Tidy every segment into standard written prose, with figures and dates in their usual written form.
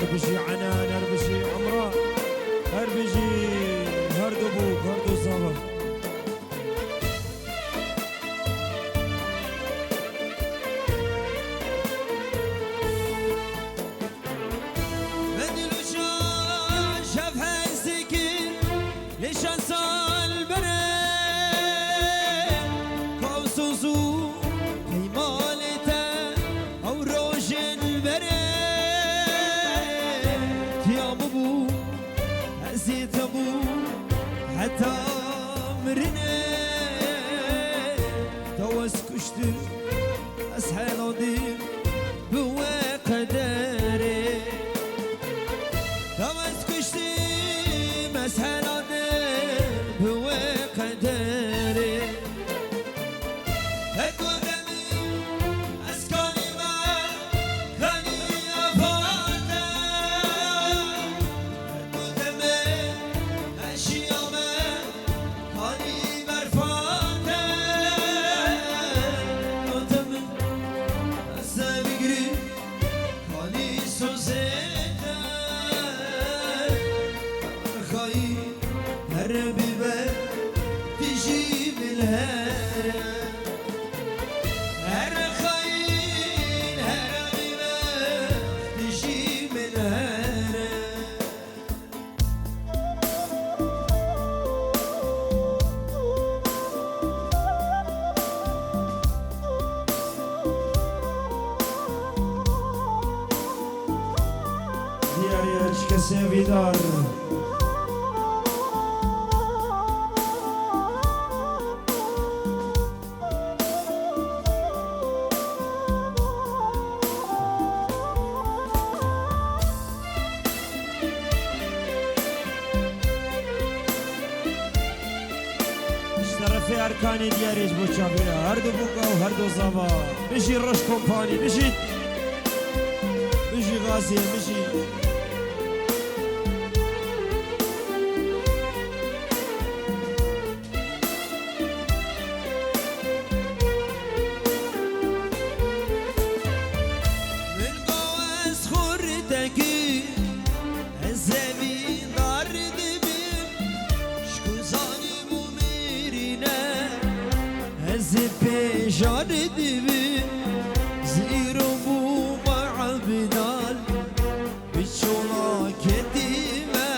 هربجي عنان هربجي عمران هربجي هردو بوك هردو زابا حتى مرني توس كشتر أسحل ودير بوا قدري توس كشتر أسحل ودير بوا قدري Vidar اشترفي أركان دياريش بوشابيا هردو بوكا وهردو زابا بيجي روش كومباني بيجي غازي بيجي جار دبي زيرو بو مع بنال بشولا كديمة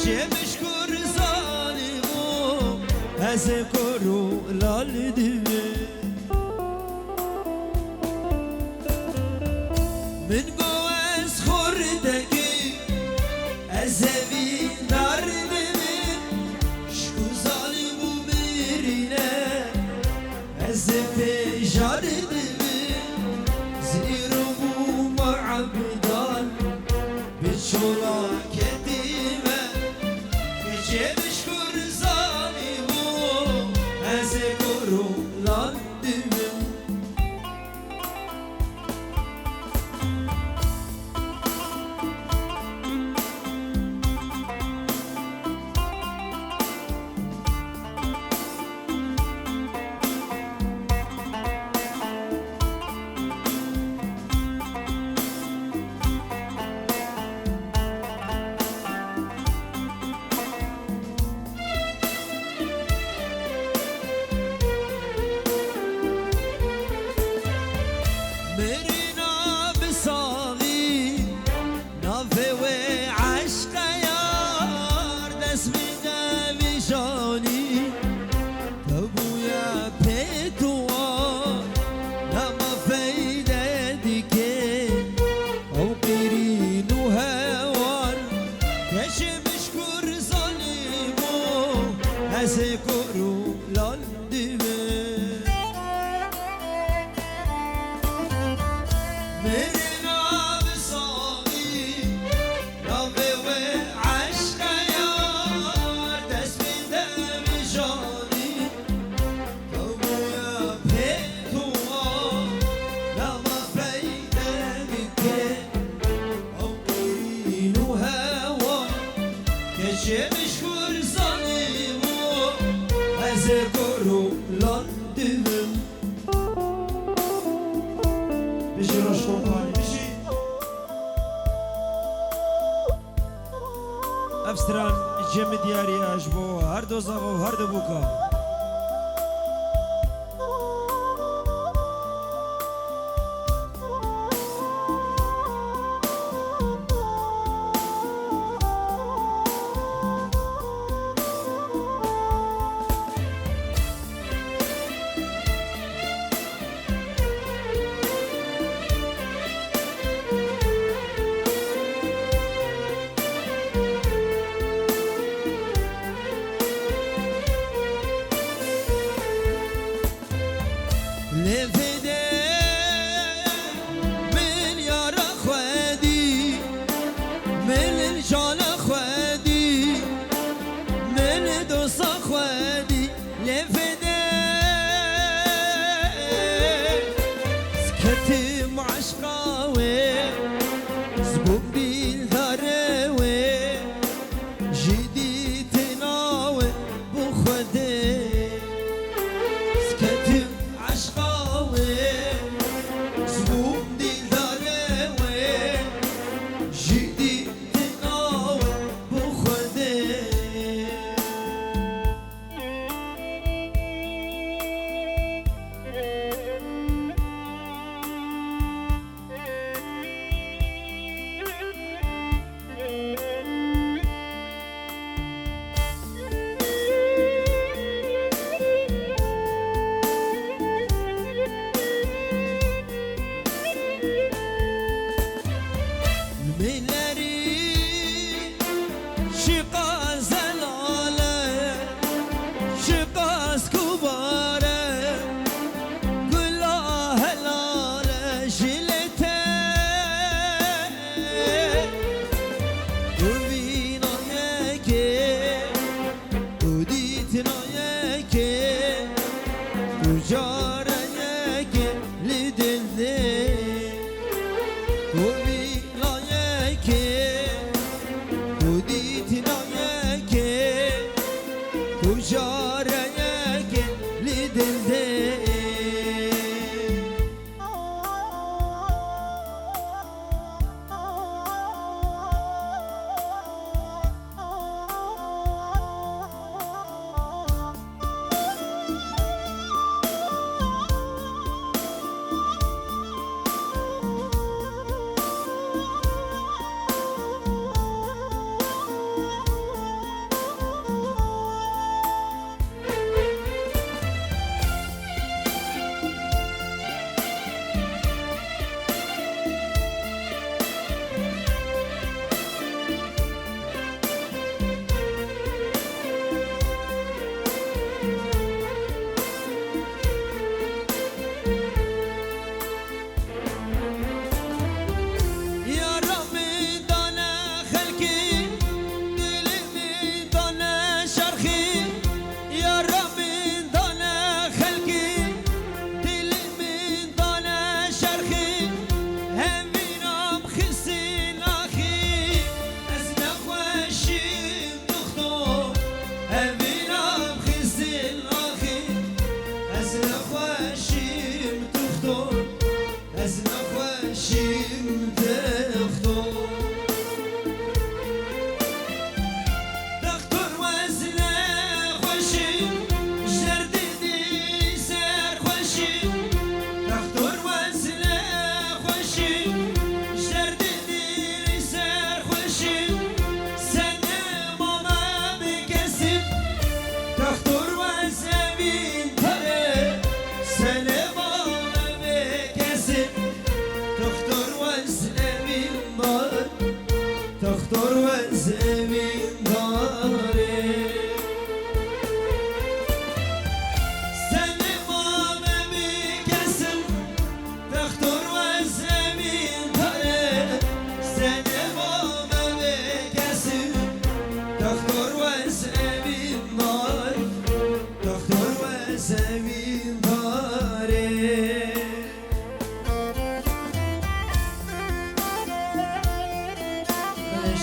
يا مشكور ظالمو أذكرو لال دبي من قواس خوردكي أزبي نار دبي شكو ظالمو ميرينه زبي جاردبي زيرو بو معبدان بشولا كديمة كجي مشكور ظالمو أذكرو لاندبي أذكرو لاندبي مرنا بصامي نافي وعشق يار دست بدم جاني كويا بيتوا لما فيدمك أو قرين وهوا كشي مشكور ظالمو أذكرو لاندبي بيجي روش كومباني بيجي استران جم دیاری اجبو هر دو زاوا و هر دو بوکا لفده من یار خودی من جان خودی من دوست خودی لفده سکتم عشقاوی زبون بیل داروی جدی تناوی بخوده سکتم عشقاوی زبون دیل داروی جدی تناوی بخوده Milleri şiqaz zelale şiqaz kubare Gula helale jilete Uvina yeke Uditna yeke Tucara yeke lidilde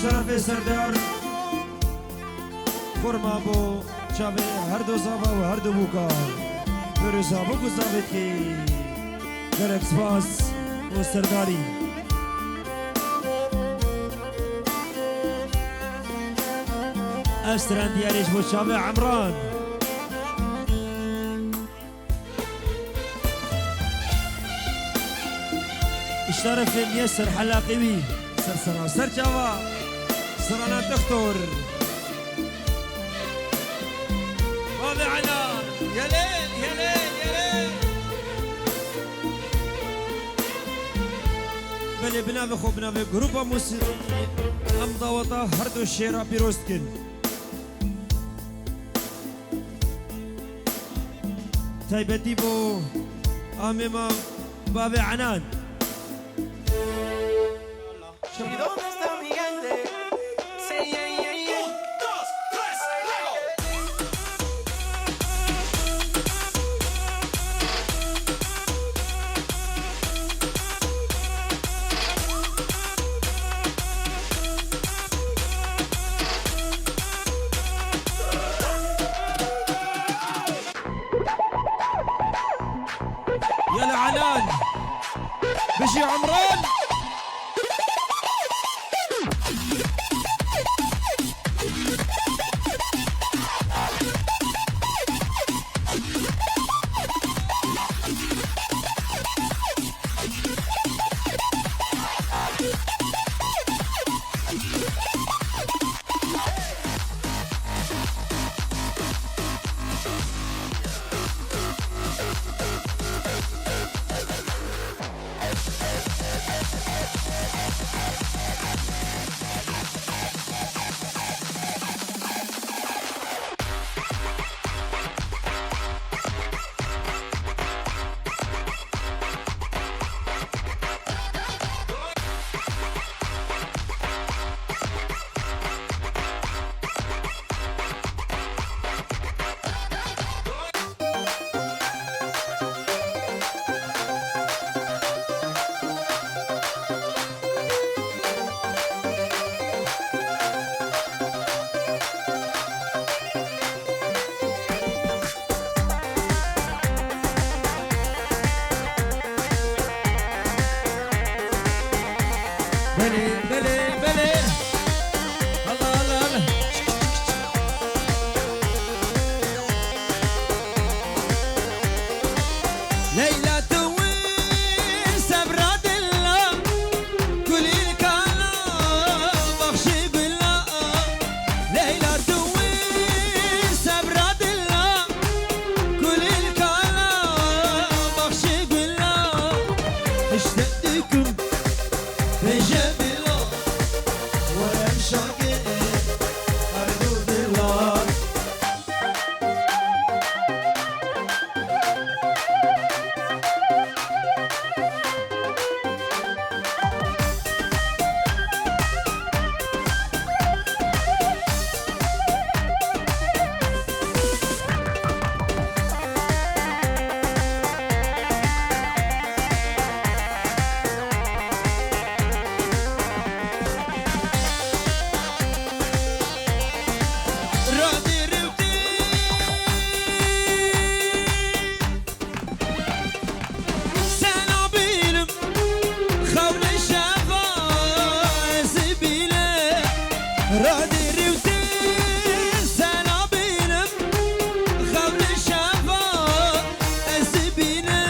شرف سردار فرما بو چاوه هر دو زاوا و هر دو بوکا برسا بو گزاوه که در اکسپاس و سرداری أستران دياليش بو شابي عمران اشترف ميسر حلاقيوي سرسرة سرجوا سرانا دكتور بابي عنان يا ليل يا ليل يا ليل بلي بنافي خو بنافي جروبا موسيقي أمضى وطا هردو الشيرا بيروستكن تايبتي بو أميما بابي عنان ¿Y dónde está mi gente? Say yeah, yeah, yeah. 1, 2, 3, يلا عنان بشي عمران بلي بلي بلي الله الله الله ليلى توي سبراد الله كل الكلام بخشي بالله ليلى توي سبراد الله كل الكلام بخشي بالله اشتقتكم بجاب الله وامشاقي أردود الله رادي روتي سنابيلم خول الشفا سبيله رادي روتي سنابيلم خول الشفا سبيله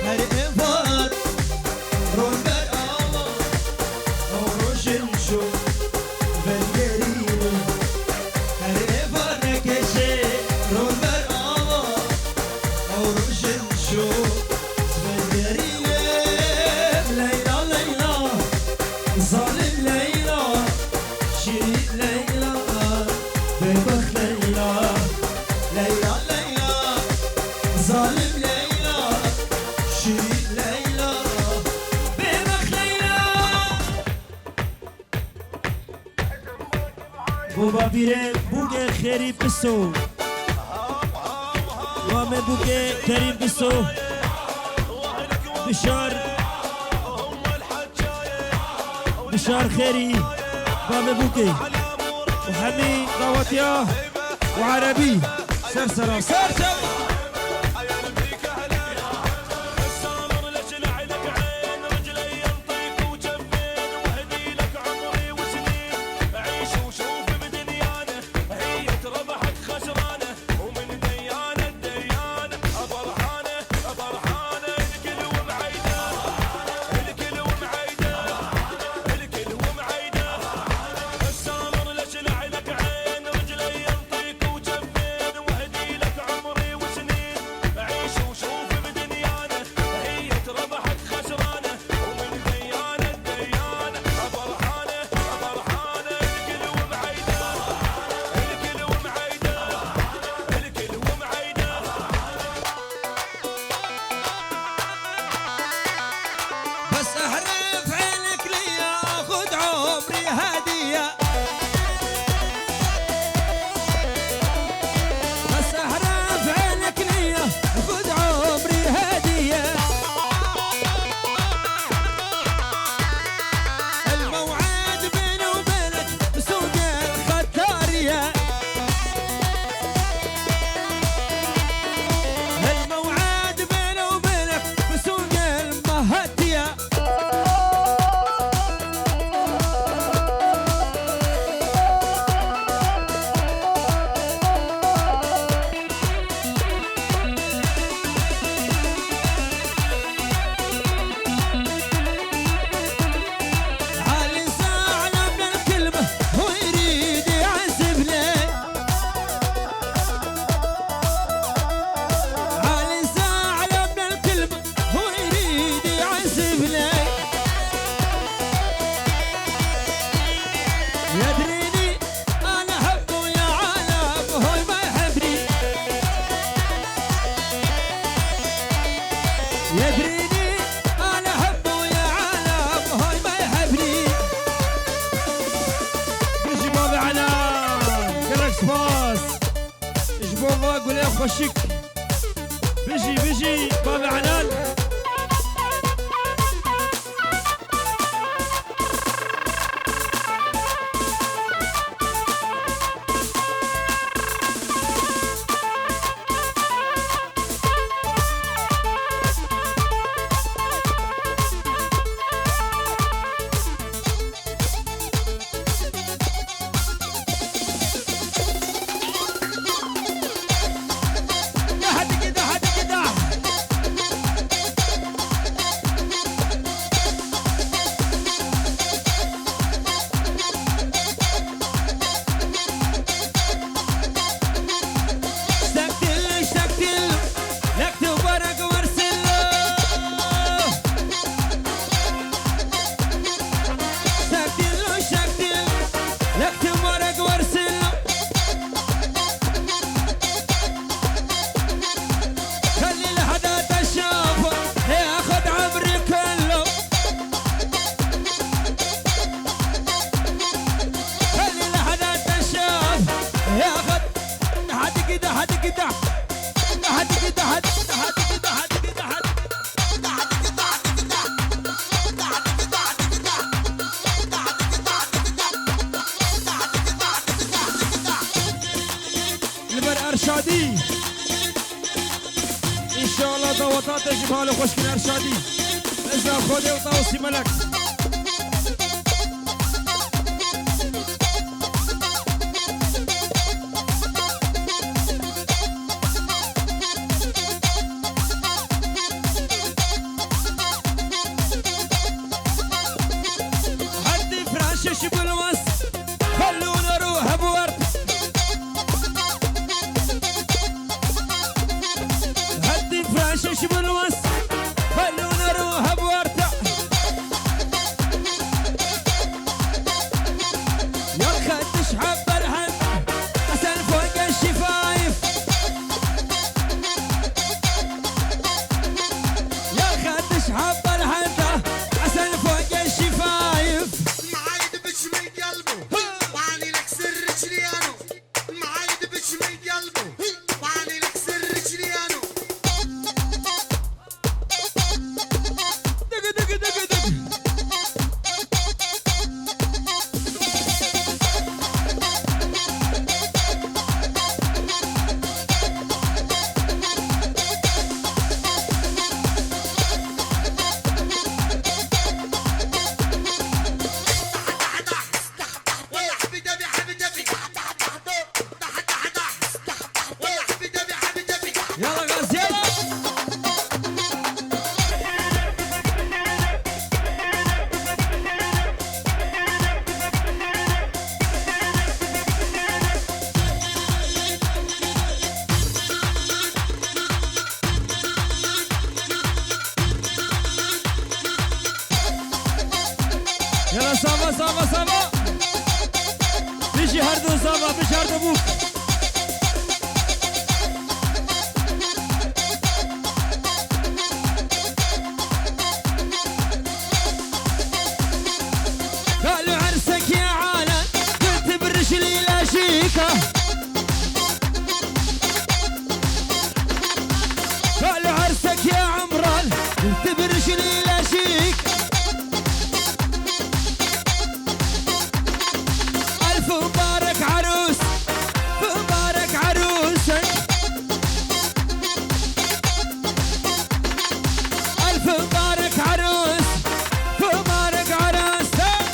هر إفار رونبر الله أوروشن شو بالجريمه هر إفار نكشي رونبر الله أوروشن شو بالجريمه ليلى ليلى ظالم ليلى شريك ليلى ببخ ليلى ليلى ليلى ظالم ليلى شريك ليلى ببخ ليلى بوبا بيري بوغي خيري بسو وامي بوغي كريم بسو بشار خيري بامي بوغي وحمي قواتيا وعربي سرسرة سرسرة خشك بيجي بيجي بابا عنان ارشادي ان شاء الله ضوطات جبها له خوشكن ارشادي اذا خذي وطاوسي ملك هدي فراشش بالوس خلونا نروح بورد فراشش بالوس خلونا نروح بورطة يا خدش حب الهم عسل فوق الشفايف يا خدش حب الهم عسل فوق الشفايف المعايد بجمي قلبه وعني لك سر رجليانو المعايد بجمي قلبه وعني لك سر رجليانو يلا غاز يلا يلا صافا صافا صافا بيجي هردو صافا بيجي هردو بوك قالوا عرسك يا عالم قلت بالرجلي لا شيكة قالوا عرسك يا عمران قلت بالرجلي لا شيك ألف مبارك عروس مبارك عروسك ألف مبارك عروس مبارك عروسك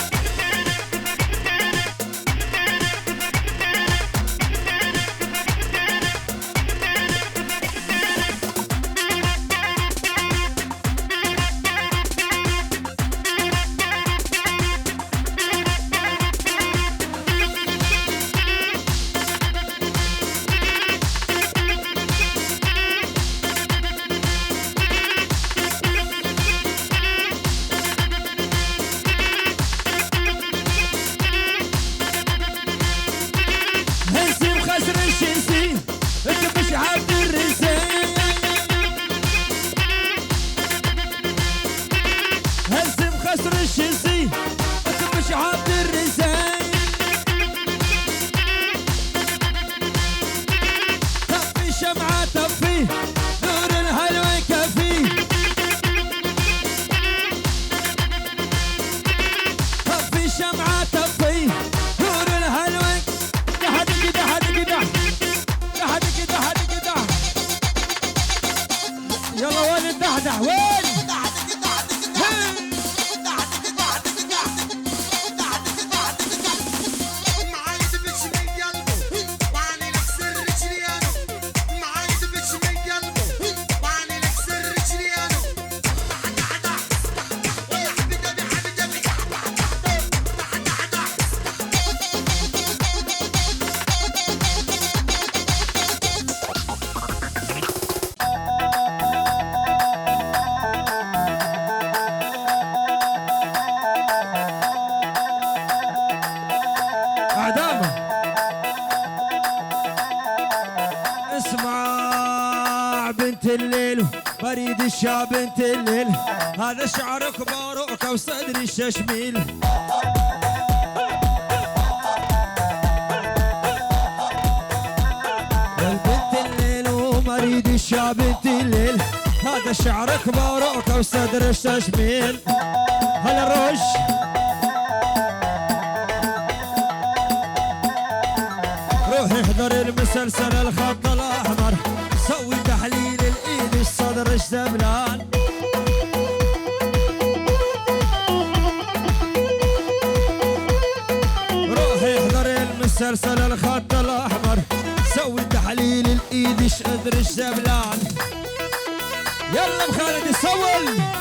شمعة بنت الليل بريد الشاب بنت الليل هذا شعرك باروك وصدري الششميل البنت الليل ومريد الشاب بنت الليل هذا شعرك باروك وصدر الششميل هلا الرش روحي احضر المسلسل الخط الاحمر سوي تحليل الايد الصدر الشبلان روحي احضر المسلسل الخط الاحمر سوي تحليل الايد الصدر الشبلان يلا بخالد يصول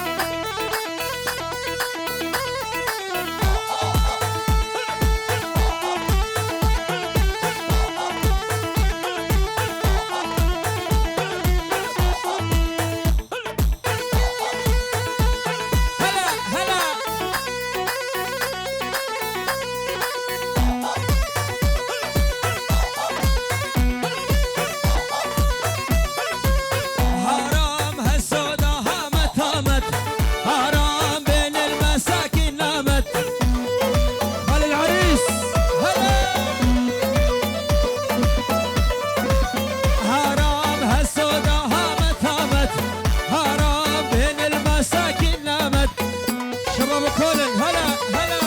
هلا